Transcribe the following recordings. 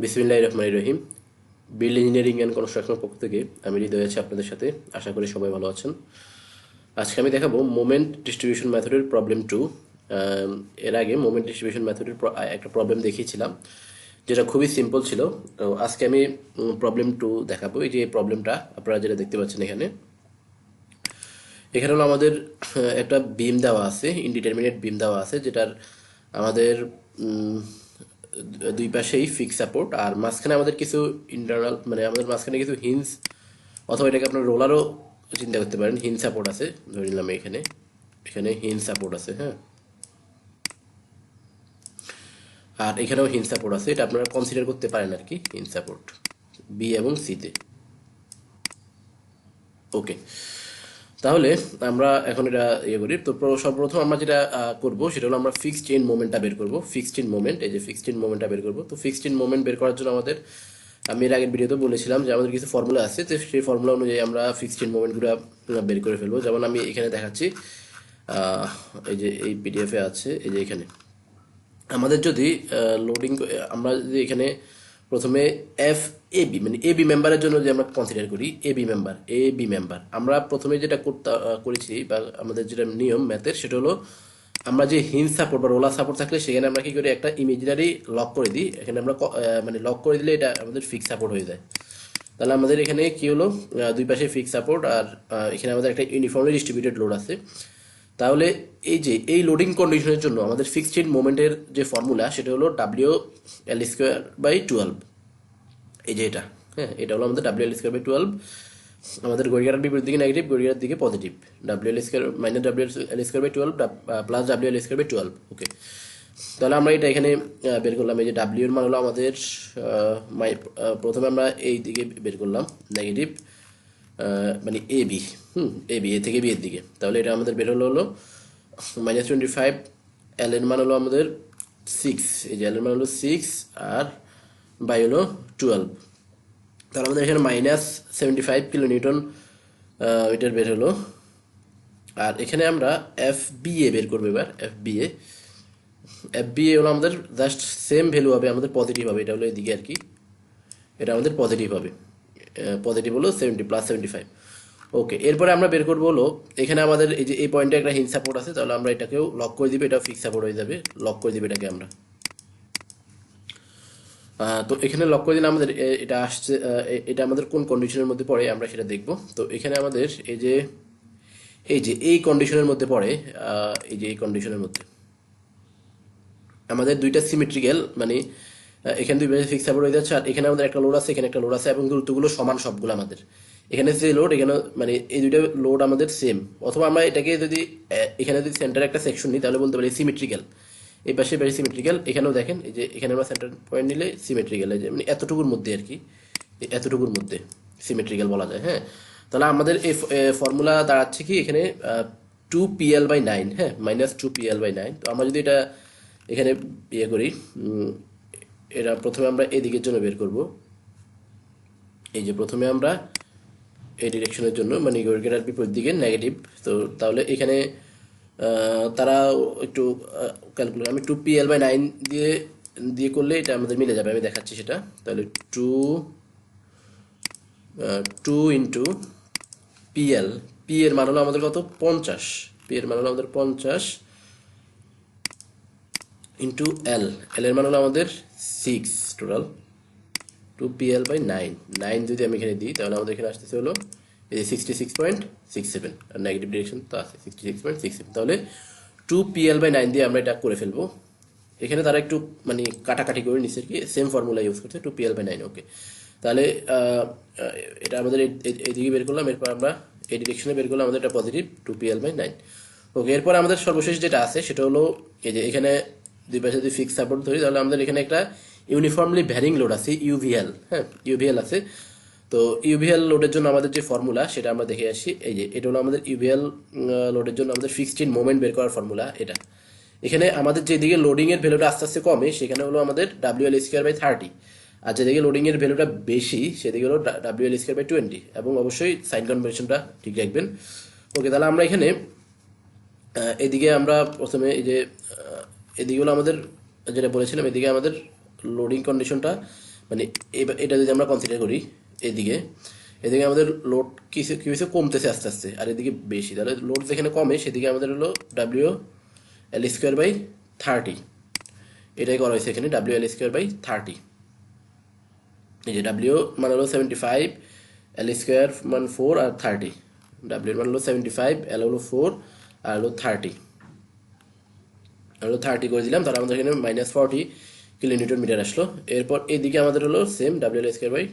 বিসমিল্লাহির রহমানির রহিম। Build engineering and কনস্ট্রাকশনের পক্ষ থেকে আমি হৃদয় আছি আপনাদের সাথে। আশা করি সবাই ভালো আছেন। আজকে আমি দেখাবো মোমেন্ট ডিস্ট্রিবিউশন মেথডের প্রবলেম 2। এর আগে মোমেন্ট ডিস্ট্রিবিউশন মেথডের একটা প্রবলেম দেখিয়েছিলাম, যেটা খুবই সিম্পল ছিল। তো আজকে আমি প্রবলেম 2 দেখাবো। এই যে প্রবলেমটা আপনারা যেটা দেখতে পাচ্ছেন এখানে হলো আমাদের একটা বিম দেওয়া আছে, ইনডিটারমিনেট বিম দেওয়া আছে, যেটার আমাদের দুই পাশেই ফিক্স সাপোর্ট, আর মাঝখানে আমাদের কিছু ইন্টারনাল মানে আমাদের মাঝখানে কিছু হিঞ্জ অথবা এটাকে আপনার রোলারও চিন্তা করতে পারেন। হিঞ্জ সাপোর্ট আছে, ধরে নিলাম এখানে এখানে হিঞ্জ সাপোর্ট আছে, হ্যাঁ, আর এখানেও হিঞ্জ সাপোর্ট আছে। এটা আপনারা কনসিডার করতে পারেন আর কি, হিঞ্জ সাপোর্ট বি এবং সিতে। ওকে, তাহলে আমরা এখন এটা করি। তো সর্বপ্রথম আমরা যেটা করব সেটা হলো আমরা ফিক্সড চেইন মোমেন্টটা বের করব। ফিক্সড চেইন মোমেন্ট, এই যে ফিক্সড চেইন মোমেন্টটা বের করব। তো ফিক্সড চেইন মোমেন্ট বের করার জন্য আমাদের, আমি এর আগের ভিডিওতে বলেছিলাম যে আমাদের কিছু ফর্মুলা আছে, তো সেই ফর্মুলা অনুযায়ী আমরা ফিক্সড চেইন মোমেন্টগুলো বের করে ফেলবো। যেমন আমি এখানে দেখাচ্ছি, এই যে এই পিডিএফে আছে, এই যে এখানে আমাদের যদি লোডিং, আমরা যদি এখানে প্রথমে এফ এ বি মানে এ বি মেম্বারের জন্য যে আমরা কনসিডার করি এ বি মেম্বার, আমরা প্রথমে যেটা করেছি বা আমাদের যেটা নিয়ম ম্যাথের, সেটা হলো আমরা যে হিঞ্জ সাপোর্ট বা রোলার সাপোর্ট থাকলে সেখানে আমরা কি করি, একটা ইমেজিনারি লক করে দিই। এখানে আমরা মানে লক করে দিলে এটা আমাদের ফিক্স সাপোর্ট হয়ে যায়। তাহলে আমাদের এখানে কি হলো, দুই পাশে ফিক্স সাপোর্ট, আর এখানে আমাদের একটা ইউনিফর্মলি ডিস্ট্রিবিউটেড লোড আছে। তাহলে এই যে এই লোডিং কন্ডিশনের জন্য আমাদের ফিক্সড চেইন মোমেন্টের যে ফর্মুলা, সেটা হলো WL²/12। এই যে এটা, হ্যাঁ, এটা হলো আমাদের WL²/12। আমাদের ঘড়িকাটার বিপরীত দিকে নেগেটিভ, ঘড়িকাটার দিকে পজিটিভ। WL² plus WL²/12। ওকে, তাহলে আমরা এটা এখানে বের করলাম। এই যে ডাব্লিউ এর মান হলো আমাদের, প্রথমে আমরা এই দিকে বের করলাম নেগেটিভ, মানে এ বি, এ থেকে বি এর দিকে। তাহলে এটা আমাদের বের হলো -25। এল এর মান হলো আমাদের 6, এই যে এল এর মান হলো 6, আর বাই হলো 12। তাহলে আমাদের এখানে -75 কিলোনিউটন এটার বের হলো। আর এখানে আমরা এফ বি এ বের করবো এবার। এফ বি এ হলো আমাদের জাস্ট সেম ভ্যালু হবে, আমাদের পজিটিভ হবে। এটা হলো এদিকে আর কি, এটা আমাদের পজিটিভ হবে। পজিটিভ হলো 70 + 75। ওকে, এরপরে আমরা বের করবো হলো এখানে আমাদের এই যে এই পয়েন্টে একটা হিঞ্জ সাপোর্ট আছে, তাহলে আমরা এটাকেও লক করে দিবে, এটা ফিক্স সাপোর্ট হয়ে যাবে। লক করে দিবে এটাকে আমরা। তো এখানে লক করে দিলে আমাদের এটা আসছে, এটা আমাদের কোন কন্ডিশনের মধ্যে পড়ে আমরা সেটা দেখব। তো এখানে আমাদের এই কন্ডিশনের মধ্যে পড়ে, এই যে এই কন্ডিশনের মধ্যে আমাদের দুইটা সিমেট্রিক্যাল, মানে এখানে দুই পাশে ফিক্স সাপোর্ট হয়ে যাচ্ছে, আর এখানে আমাদের একটা লোড আছে, এখানে একটা লোড আছে, এবং দূরত্বগুলো সমান সবগুলো আমাদের। এখানে যে লোড, এখানে মানে এই দুইটা লোড আমাদের সেম। অথবা আমরা এটাকে যদি এখানে যদি সেন্টারে একটা সেকশন নিই, তাহলে বলতে পারি সিমেট্রিক্যাল। এই পাশে বেশি সিমেট্রিক্যাল, এখানেও দেখেন এই যে এখানে আমরা সেন্টার পয়েন্ট নিলে সিমেট্রিক্যাল, এই যে মানে এতটুকুর মধ্যে আর কি, এতটুকুর মধ্যে সিমেট্রিক্যাল বলা যায়। হ্যাঁ, তাহলে আমাদের এই ফর্মুলা দাঁড়াচ্ছে কি এখানে 2PL/9, হ্যাঁ, -2PL/9। তো আমরা যদি এটা এখানে করি, এটা প্রথমে আমরা এই দিকের জন্য বের করব। এই যে প্রথমে আমরা এই ডিরেকশনের জন্য, মানে ঘড়িকাটার বিপরীত দিকে নেগেটিভ। তো তাহলে এখানে তারা একটু ক্যালকুলেট, আমি 2PL/9 দিয়ে দিয়ে করলে এটা আমাদের মিলে যাবে, আমি দেখাচ্ছি সেটা। তাহলে 2 ইন্টু PL, পি এর মান হলো আমাদের কত, 50। পি এর মান হলো আমাদের 50 ইন্টু এল, এল এর মান হলো আমাদের 6। টোটাল 2PL/9, 9 যদি আমি এখানে দিই, তাহলে আমাদের এখানে আসতেছে হলো এই যে 66.67, আর নেগেটিভ ডিরেকশন তো আছে 66.67। তাহলে 2PL/9 দিয়ে আমরা এটা করে ফেলবো। এখানে তারা একটু মানে কাটাকাটি করে নিচ্ছে কি, সেম ফর্মুলা ইউজ করছে 2PL/9। ওকে, তাহলে এটা আমাদের এইদিকে বের করলাম, এরপর আমরা এই ডিরেকশনে বের করলাম, আমাদের এটা পজিটিভ 2PL/9। ওকে, এরপর আমাদের সর্বশেষ যেটা আছে সেটা হলো এই যে এখানে দুই পাশে যদি ফিক্স সাপোর্ট ধরি, তাহলে আমাদের এখানে একটা ইউনিফর্মলি ভ্যারিং লোড আছে, ইউভিএল। হ্যাঁ, ইউভিএল আছে। তো ইউভিএল লোডের জন্য আমাদের যে ফর্মুলা সেটা আমরা দেখে আসি। এই যে এটা হলো আমাদের ইউভিএল লোডের জন্য আমাদের ফিক্সড চেইন মোমেন্ট বের করার ফর্মুলা এটা। এখানে আমাদের যেদিকে লোডিং এর ভ্যালুটা আস্তে আস্তে কমে, সেখানে হলো আমাদের WL²/30, আর যেদিকে লোডিং এর ভ্যালুটা বেশি সেদিকে হলো WL²/20। এবং অবশ্যই সাইন কনভেনশনটা ঠিক রাখবেন। ওকে, তাহলে আমরা এখানে এদিকে আমরা প্রথমে এই যে এদিকে হলো আমাদের যেটা বলেছিলাম, এদিকে আমাদের লোডিং কন্ডিশনটা মানে এটা যদি আমরা কনসিডার করি, এদিকে এদিকে আমাদের লোড কিছু কিছু কমতেছে আস্তে আস্তে, আর এদিকে বেশি, তাহলে লোড যেখানে কমে সেদিকে আমাদের হলো ডাব্লিউ এল স্কোয়ার বাই 30, এটাই করা হয়েছে এখানে, ডাব্লিউ এল স্কোয়ার বাই 30। এই যে ডাব্লিউ মান হলো 75, এল স্কোয়ার মান 4 আর 30, ডাব্লিউ মান হলো 75, এল হলো 4 আর হলো 30, হলো 30 করে দিলাম, তাহলে আমাদের এখানে -40 কিলোনিউটন মিটার আসলো। এরপর এদিকে আমাদের হলো same W L square by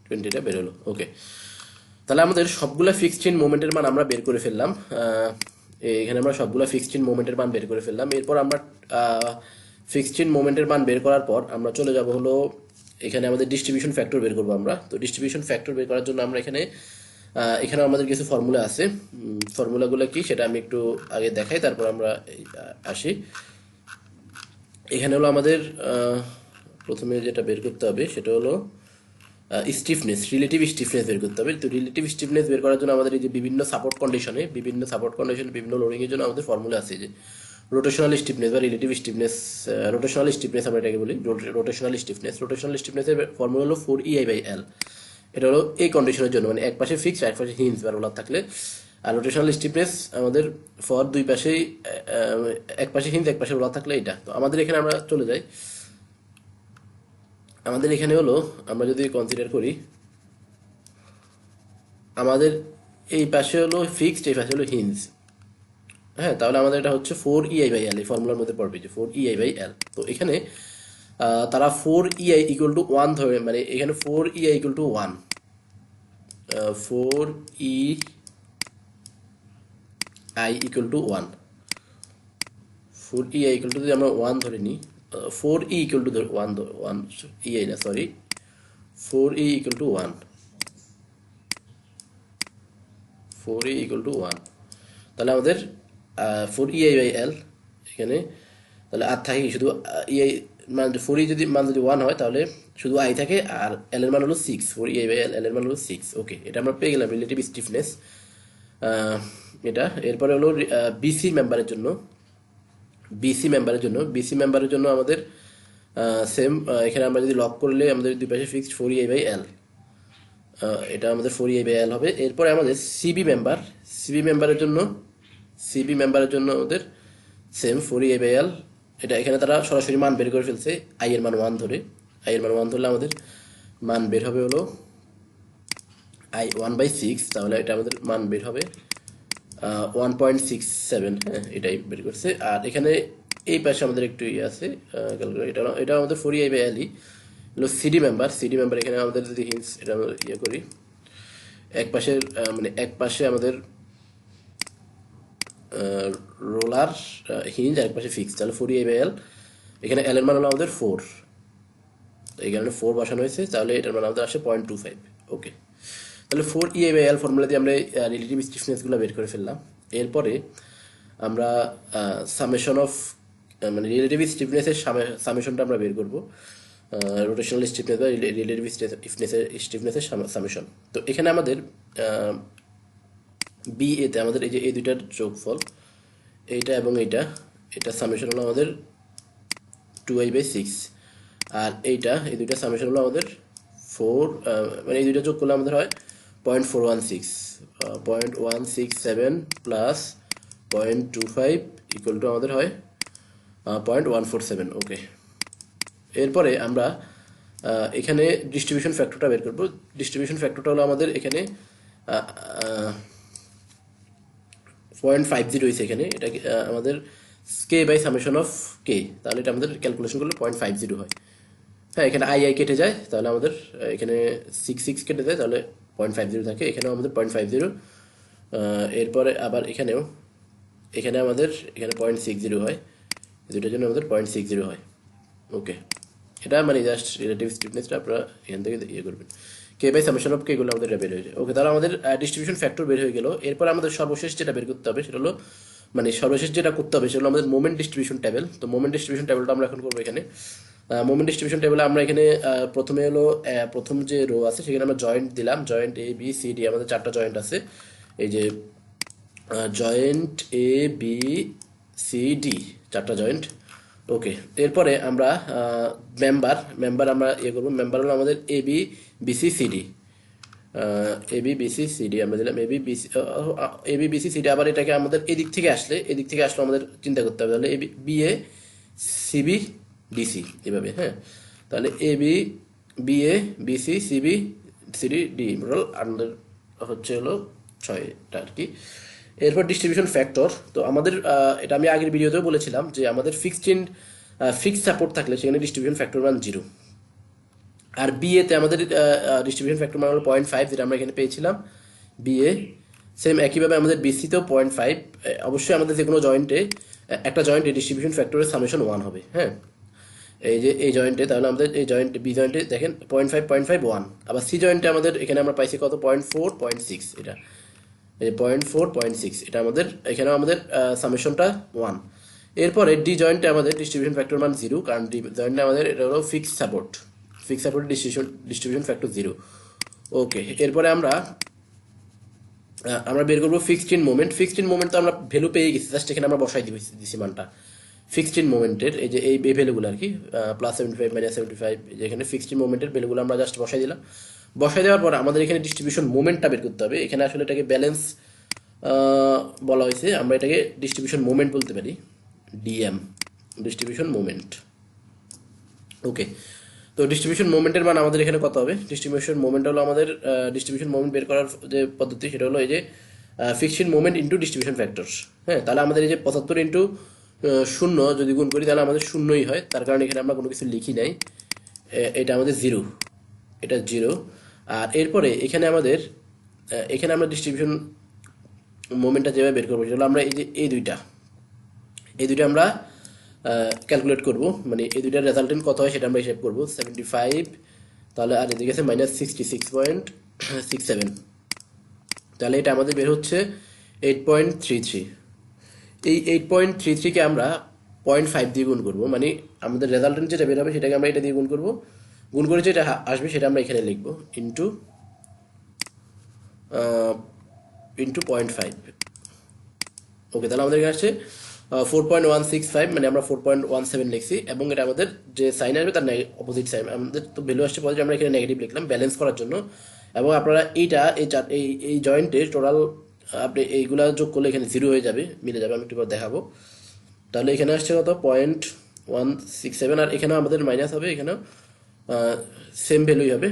20টা বের হলো। ওকে, তাহলে আমাদের সবগুলা ফিক্সড চেইন মোমেন্টের মান আমরা বের করে ফেললাম। এখানে আমরা সবগুলা ফিক্সড চেইন মোমেন্টের মান বের করে ফেললাম। এরপর আমরা ফিক্সড চেইন মোমেন্টের মান বের করার পর আমরা চলে যাব হলো এখানে আমাদের ডিস্ট্রিবিউশন ফ্যাক্টর বের করবো আমরা। তো ডিস্ট্রিবিউশন ফ্যাক্টর বের করার জন্য আমরা এখানে আমাদের কিছু ফর্মুলা আছে। ফর্মুলাগুলো কি সেটা আমি একটু আগে দেখাই, তারপর আমরা আসি। এখানে হলো আমাদের প্রথমে যেটা বের করতে হবে সেটা হলো স্টিফনেস, রিলেটিভ স্টিফনেস বের করতে হবে। তো রিলেটিভ স্টিফনেস বের করার জন্য আমাদের এই যে বিভিন্ন সাপোর্ট কন্ডিশনে বিভিন্ন লোডিংয়ের জন্য আমাদের ফর্মুলা আছে, যে রোটেশনাল স্টিফনেস বা রিলেটিভ স্টিফনেস, রোটেশনাল স্টিফনেস আমরা এটাকে বলি, রোটেশনাল স্টিফনেসের ফর্মুলা হলো 4EI/L। এটা হলো এই কন্ডিশনের জন্য, মানে এক পাশে ফিক্সড এক পাশে হিঞ্জ বা রোলার থাকলে। আর রোটেশনাল স্টিফনেস আমাদের ফর দুই পাশেই এক পাশে হিঞ্জ এক পাশে রোলার থাকলে এটা। তো আমাদের এখানে আমরা চলে যাই, আমাদের এখানে হলো আমরা যদি কনসিডার করি, আমাদের এই পাশে হলো ফিক্সড, এই পাশে হলো হিঞ্জ। হ্যাঁ, তাহলে আমাদের এটা হচ্ছে 4EI/L, এই ফর্মুলার মধ্যে পড়বে যে 4EI/L। তো এখানে তারা 4EI = 1 ধরে, মানে এখানে 4EI = 1, 4EI = 1, 4EI যদি আমরা 1 ধরে নিই, 4E = 1 EI না, সরি, 4E = 1, 4E = 1, তাহলে আমাদের 4EI/L এখানে, তাহলে আর থাকে শুধু EI মান, 4E যদি মান যদি 1 হয় তাহলে শুধু I থাকে, আর L এর মান হলো 6, 4EI/L L এর মান হলো 6। ওকে, এটা আমরা পেয়ে গেলাম রিলেটিভ স্টিফনেস এটা। এরপরে হলো বিসি মেম্বারের জন্য, বিসি মেম্বারের জন্য আমাদের সেম, এখানে আমরা যদি লক করলে আমাদের দুই পাশে ফিক্সড 4EI/L, এটা আমাদের 4EI/L হবে। এরপরে আমাদের সিবি মেম্বারের জন্য আমাদের সেম 4EI/L, এটা এখানে তারা সরাসরি মান বের করে ফেলছে, আই এর মান 1 ধরে, ধরলে আমাদের মান বের হবে হলো I 1/6, তাহলে এটা আমাদের মান বের হবে 1.67। হ্যাঁ, এটাই বের করছে। আর এখানে এই পাশে আমাদের একটু ইয়ে আছে, এটা আমাদের 4EI/L হলো সিডি মেম্বার। এখানে আমাদের যদি হিন্স এটা আমরা ইয়ে করি, এক পাশে আমাদের রোলার হিঞ্জ আর এক পাশে ফিক্স, তাহলে 4EI/L। এখানে L এর মান হলো আমাদের 4, এই কারণে 4 বসানো হয়েছে, তাহলে এটার মান আমাদের আসে 0.25। ওকে, তাহলে 4EI/L ফর্মুলা দিয়ে আমরা রিলেটিভ স্টিফনেসগুলো বের করে ফেললাম। এরপরে আমরা সামেশন অফ, মানে রিলেটিভ স্টিফনেসের সামেশনটা আমরা বের করব, রোটেশনাল স্টিফনেস বা রিলেটিভ স্টিফনেসের সামেশন। তো এখানে আমাদের BA-তে আমাদের এই যে এই দুইটার যোগফল, এইটা এবং এটা সামেশন হলো আমাদের 2I/6, আর এই দুইটা সামেশন হলো আমাদের 4, মানে এই দুইটা যোগ করলে আমাদের হয় 0.167 প্লাস 0.25 = আমাদের হয় 0.147। ওকে, এরপরে আমরা এখানে ডিস্ট্রিবিউশন ফ্যাক্টরটা বের করব। ডিস্ট্রিবিউশন ফ্যাক্টরটা হলো আমাদের এখানে 0.50 হয়েছে এখানে, এটা আমাদের k/summation of k, তাহলে এটা আমাদের ক্যালকুলেশন করলে 0.50 হয়। হ্যাঁ, এখানে I কেটে যায়, তাহলে আমাদের এখানে 6 কেটে যায়, তাহলে 0.50 থাকে। এখানেও আমাদের 0.50, এরপরে আবার এখানে আমাদের 0.60 হয়, দুটোর জন্য আমাদের 0.60 হয়। ওকে, এটা মানে জাস্ট রিলেটিভ স্টিফনেসটা আপনারা এখান থেকে ইয়ে করবেন, k/summation of k গুলো আমাদের এটা বের হয়ে যায়। ওকে, তাহলে আমাদের ডিস্ট্রিবিউশন ফ্যাক্টর বের হয়ে গেল। এরপর আমাদের সর্বশেষ যেটা বের করতে হবে সেটা হলো, আমাদের মোমেন্ট ডিস্ট্রিবিউশন টেবিল। তো মোমেন্ট ডিস্ট্রিবিউশন টেবিলটা আমরা এখন করবো এখানে। মোমেন্ট ডিস্ট্রিবিউশন টেবিলে আমরা এখানে প্রথমে হলো প্রথম যে রো আছে সেখানে আমরা জয়েন্ট দিলাম, জয়েন্ট ABCD, আমাদের 4টা জয়েন্ট আছে। এই যে জয়েন্ট ABCD 4টা জয়েন্ট, ওকে, এরপরে আমরা মেম্বার আমরা ইয়ে করবো। মেম্বার হলো আমাদের ABBCCD, ABBCCD আমরা দিলাম ABBCCD। আবার এটাকে আমাদের এদিক থেকে আসলে আমাদের চিন্তা করতে হবে, তাহলে BA CB DC এভাবে, হ্যাঁ। তাহলে ABBA BC CB CD total আমাদের হচ্ছে হলো 6টা আর কি। এরপর ডিস্ট্রিবিউশন ফ্যাক্টর। তো আমাদের এটা আমি আগের ভিডিওতেও বলেছিলাম যে আমাদের ফিক্সড সাপোর্ট থাকলে সেখানে ডিস্ট্রিবিউশন ফ্যাক্টর মান 0। আর বিএতে আমাদের ডিস্ট্রিবিউশন ফ্যাক্টর মান হলো 0.5, যেটা আমরা এখানে পেয়েছিলাম। বিএ সেম একইভাবে আমাদের বিসিতেও 0.5। অবশ্যই আমাদের যে কোনো জয়েন্টে একটা জয়েন্টে ডিস্ট্রিবিউশন ফ্যাক্টরের সামেশন 1 হবে, হ্যাঁ। এই যে এই জয়েন্টে, তাহলে আমাদের এই বি জয়েন্টে দেখেন 0.5 1। আবার সি জয়েন্টে আমাদের এখানে আমরা পাইছি কত, 0.4 0.6, এটা এই 0.4 0.6, এটা আমাদের এখানেও আমাদের সামেশনটা 1। এরপরে ডি জয়েন্টে আমাদের ডিস্ট্রিবিউশন ফ্যাক্টর মান 0, কারণ ডি জয়েন্টে আমাদের এটা হলো ফিক্সড সাপোর্ট ডিস্ট্রিবিউশন ফ্যাক্টর 0। ওকে, এরপরে আমরা বের করবো ফিক্সড ইন মোমেন্ট। তো আমরা ভ্যালু পেয়ে গেছি, জাস্ট এখানে আমরা বসাই দিছি মানটা ফিক্সড ইন মোমেন্টের। এই যে এই ভ্যালুগুলো আর কি, +75 -75, যেখানে ফিক্সড ইন মোমেন্টের ভ্যালুগুলো আমরা জাস্ট বসাই দিলাম। বসাই দেওয়ার পর আমাদের এখানে ডিস্ট্রিবিউশন মোমেন্টটা বের করতে হবে। এখানে আসলে এটাকে ব্যালেন্স বলা হয়েছে, আমরা এটাকে ডিস্ট্রিবিউশন মোমেন্ট বলতে পারি, ডিএম, ডিস্ট্রিবিউশন মোমেন্ট। ওকে, তো ডিস্ট্রিবিউশন মোমেন্টের মান আমাদের এখানে কত হবে? ডিস্ট্রিবিউশন মোমেন্ট হলো আমাদের ডিস্ট্রিবিউশন মোমেন্ট বের করার যে পদ্ধতি, সেটা হলো এই যে fixed moment into distribution factors, হ্যাঁ। তাহলে আমাদের এই যে 75 ইন্টু 0 যদি গুণ করি, তাহলে আমাদের 0ই হয়। তার কারণে এখানে আমরা কোনো কিছু লিখি নাই, এটা আমাদের 0, এটা 0। আর এরপরে এখানে আমরা ডিস্ট্রিবিউশন মোমেন্টটা যেভাবে বের করবো, সেটা হলো আমরা এই যে এই দুইটা আমরা ক্যালকুলেট করব, মানে এই দুইটার রেজাল্টেন্ট কত হয় সেটা আমরা হিসাব করব। 75, তাহলে আর এদিকে আছে -66.67, তাহলে এটা আমাদের বের হচ্ছে 8.33। এই 8.33কে আমরা 0.5 দিয়ে গুণ করবো, মানে আমাদের রেজাল্টেন্ট যেটা বের হবে সেটাকে আমরা এটা দিয়ে গুণ করব। গুণ করে যেটা আসবে সেটা আমরা এখানে লিখবো ইন্টু 0.5। ওকে, তাহলে আমাদের এখানে আসছে 4.165, মানে আমরা 4.17 লিখছি, এবং এটা আমাদের যে সাইন আসবে তার অপোজিট সাইন। আমাদের তো ভ্যালু আসছে পজিটিভ, আমরা এখানে নেগেটিভ লিখলাম ব্যালেন্স করার জন্য। এবং আপনারা এই জয়েন্টে টোটাল আপনি এইগুলা যোগ করলে এখানে 0 হয়ে যাবে, মিলে যাবে, আমি একটু পর দেখাবো। তাহলে এখানে আসছে কত, 0.167, আর এখানেও আমাদের মাইনাস হবে, এখানেও সেম ভ্যালুই হবে।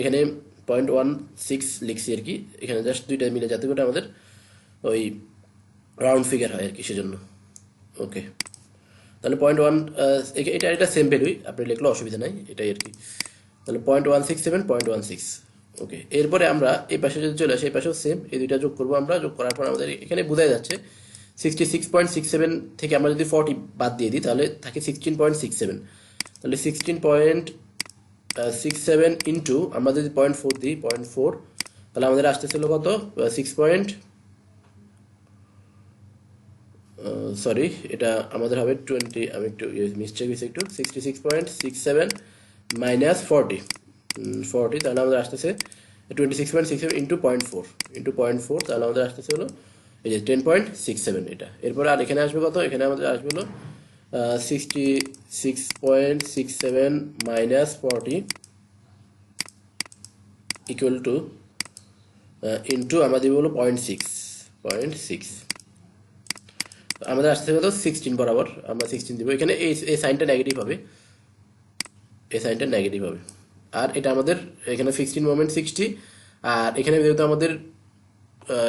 এখানে 0.16 লিখছি আর কি, এখানে জাস্ট দুইটা মিলে যাতে করে আমাদের ওই রাউন্ড ফিগার হয় আর কি, সেজন্য। ওকে, তাহলে 0.1, এটা সেম ভ্যালুই, আপনি লিখলে অসুবিধা নাই, এটাই আর কি। তাহলে 0.167 0.16। ওকে, এরপরে আমরা এই পাশে যদি চলে আসি, এই পাশেও সেম, এই দুইটা যোগ করবো আমরা। যোগ করার পর আমাদের এখানে বোঝা যাচ্ছে 66.67 থেকে আমরা যদি 40 বাদ দিয়ে দিই, তাহলে থাকে 16.67। তাহলে 16.67 ইন্টু আমরা যদি 0.4 দিই, 0.4, তাহলে আমাদের আসতেছিল কত, 6 পয়েন্ট, সরি, এটা আমাদের হবে 20, আমি একটু মিস্টেক হয়েছে একটু, 66.67 মাইনাস 40, তাহলে আমাদের আসতেছে 26.67 ইন্টু 0.4, তাহলে আমাদের আসতেছে হলো এই যে 10.67 এটা। এরপরে আর এখানে আসবে কত, এখানে আমাদের আসবে হলো 66.67 মাইনাস 40 ইকুয়াল টু ইন্টু আমরা দিব হলো 0.6, আমাদের আসতে কত, 16 বরাবর আমরা 16 দিব। এখানে এই সাইনটা নেগেটিভ হবে, আর এটা আমাদের এখানে ফিক্সড ইন মোমেন্ট 60, আর এখানে যেহেতু আমাদের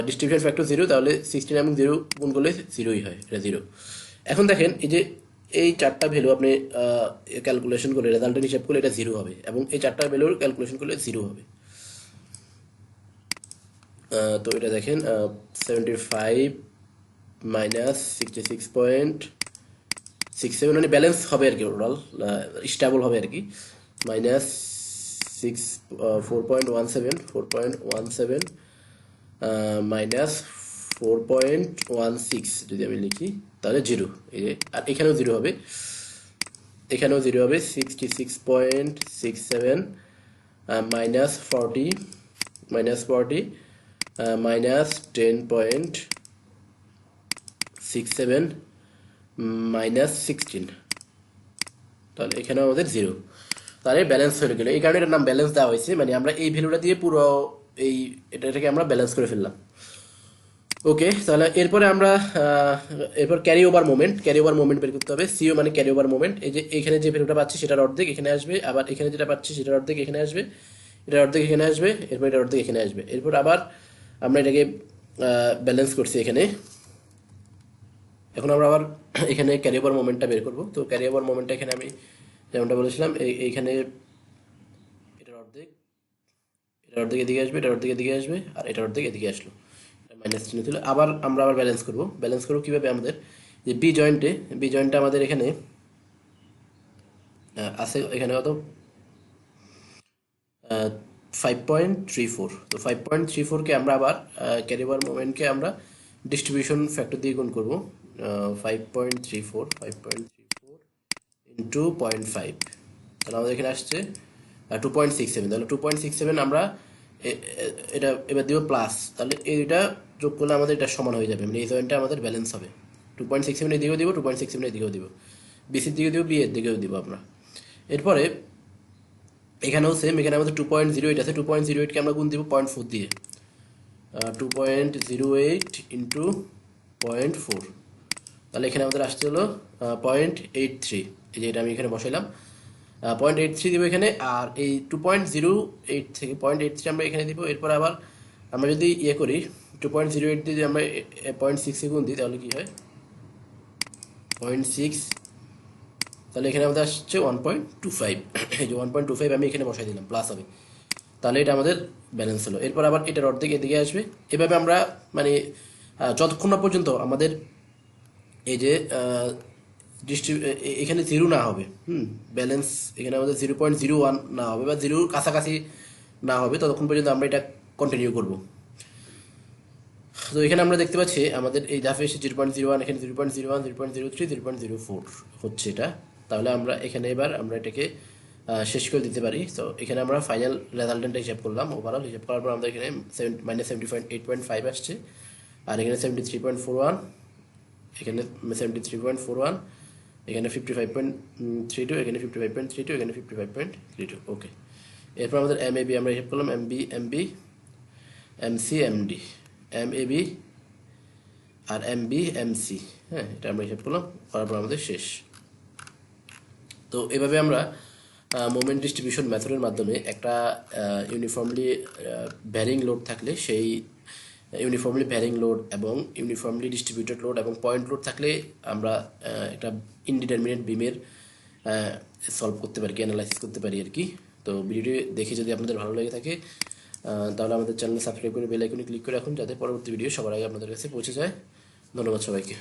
ডিস্ট্রিবিউশন ফ্যাক্টর 0, তাহলে 16 এবং 0 গুণ করলে 0ই হয়, এটা 0। এখন দেখেন এই যে এই চারটা ভ্যালু আপনি ক্যালকুলেশন করলে, রেজাল্টের হিসাব করলে এটা 0 হবে, এবং এই চারটা ভ্যালুর ক্যালকুলেশন করলে 0 হবে। তো এটা দেখেন 75 মাইনাস 66.67, মানে ব্যালেন্স হবে আর কি, টোটাল স্টেবল হবে আর কি। মাইনাস 4.17 মাইনাস 4.16 যদি আমি লিখি, তাহলে 0। এই যে, আর এখানেও 0 হবে, 66.67 মাইনাস 40 মাইনাস 10.67 -16, তাহলে এখানে আমাদের 0, তাহলে ব্যালেন্স হয়ে গেল। এই কারণে এটার নাম ব্যালেন্স দেওয়া হয়েছে, মানে আমরা এই ভ্যালুটা দিয়ে পুরো এই এটাকে আমরা ব্যালেন্স করে ফেললাম। ওকে, তাহলে এরপরে আমরা এরপর ক্যারি ওভার মোমেন্ট বের করতে হবে। সিও মানে ক্যারি ওভার মোমেন্ট। এই যে এখানে যে ভ্যালুটা পাচ্ছি সেটার অর্ধেক এখানে আসবে, আবার এখানে যেটা পাচ্ছি সেটার অর্ধেক এখানে আসবে, এটার অর্ধেক এখানে আসবে, এরপর এটার অর্ধেক এখানে আসবে। এরপর আবার আমরা এটাকে ব্যালেন্স করছি এখানে। এখন আমরা আবার এখানে ক্যারি ওভার মোমেন্টটা বের করবো। তো ক্যারি ওভার মোমেন্টটা এখানে আমি যেমনটা বলেছিলাম, এইখানে এটার অর্ধেক, এটার অর্ধেক এদিকে আসবে, এটার অর্ধেক এদিকে আসবে, আর এটার অর্ধেক এদিকে আসলো, মাইনাস চিহ্ন ছিল। আবার আমরা ব্যালেন্স করব। ব্যালেন্স করবো কীভাবে? আমাদের যে বি জয়েন্টে আমাদের এখানে আছে, এখানে কত 5.34। তো 5.34কে আমরা আবার ক্যারি ওভার মোমেন্টকে আমরা ডিস্ট্রিবিউশন ফ্যাক্টর দিয়ে গুণ করবো। 5.34 ইন্টু 0.5, তাহলে আমাদের এখানে আসছে 2.67। তাহলে 2.67 আমরা এটা এবার দিব প্লাস, তাহলে এটা যোগ করলে আমাদের এটা সমান হয়ে যাবে, মানে এই জয়েন্টটা আমাদের ব্যালেন্স হবে। 2.67 এর দিকেও দিব, 2.67 এর দিকেও দিব, বিসির দিকেও দিব, বি এর দিকেও দিব আমরা। এরপরে এখানেও সেম, এখানে আমাদের 2.08 আছে, 2.08কে আমরা গুণ দিব 0.4 দিয়ে। 2.08 ইন্টু 0.4, তাহলে এখানে আমাদের আসছে হলো 0.83। এই যে এটা আমি এখানে বসাইলাম, 0.83 দিব এখানে। আর এই 2.08 থেকে 0.83 আমরা এখানে দিব। এরপর আবার আমরা যদি করি 2.08 দিয়ে যদি আমরা 0.6 গুণ দিই তাহলে কি হয় 0.6, তাহলে এখানে আমাদের আসছে 1.25। এই যে 1.25 আমি এখানে বসাই দিলাম, প্লাস হবে, তাহলে এটা আমাদের ব্যালেন্স হলো। এরপর আবার এটার অর্ধেক এদিকে আসবে। এভাবে আমরা মানে যতক্ষণ না পর্যন্ত আমাদের এই যে এখানে জিরো না হবে, ব্যালেন্স এখানে আমাদের 0.01 না হবে বা জিরোর কাছাকাছি না হবে, ততক্ষণ পর্যন্ত আমরা এটা কন্টিনিউ করব। তো এখানে আমরা দেখতে পাচ্ছি আমাদের এই ধাপে এসে 0.01, এখানে 0.01, 0.03, 0.04 হচ্ছে এটা। তাহলে আমরা এখানে এবার আমরা এটাকে শেষ করে দিতে পারি। তো এখানে আমরা ফাইনাল রেজাল্টেন্টটা হিসাব করলাম, ওভারঅল হিসাব করার পর আমাদের এখানে -70.8.5 আসছে, আর এখানে 73.41, এখানে 73.41, এখানে 55.32, এখানে 55.32, এখানে 55.32। ওকে, এরপর আমাদের এমএবি আমরা হিসাব করলাম, এমবি, এমসি, এমডি, এমএবি আর এমবি, এমসি। হ্যাঁ, এটা আমরা হিসাব করলাম, করার পর আমাদের শেষ। তো এভাবে আমরা মোমেন্ট ডিস্ট্রিবিউশন মেথডের মাধ্যমে একটা ইউনিফর্মলি ভ্যারিং লোড থাকলে সেই ইউনিফর্মলি ভ্যারিং লোড এবং ইউনিফর্মলি ডিস্ট্রিবিউটেড লোড এবং পয়েন্ট লোড থাকলে আমরা একটা ইনডিটারমিনেট বিমের সলভ করতে পারি, অ্যানালাইসিস করতে পারি আর কি। তো ভিডিওটি দেখে যদি আপনাদের ভালো লেগে থাকে তাহলে আমাদের চ্যানেল সাবস্ক্রাইব করে বেল আইকনে ক্লিক করে রাখুন, যাতে পরবর্তী ভিডিও সবার আগে আপনাদের কাছে পৌঁছে যায়। ধন্যবাদ সবাইকে।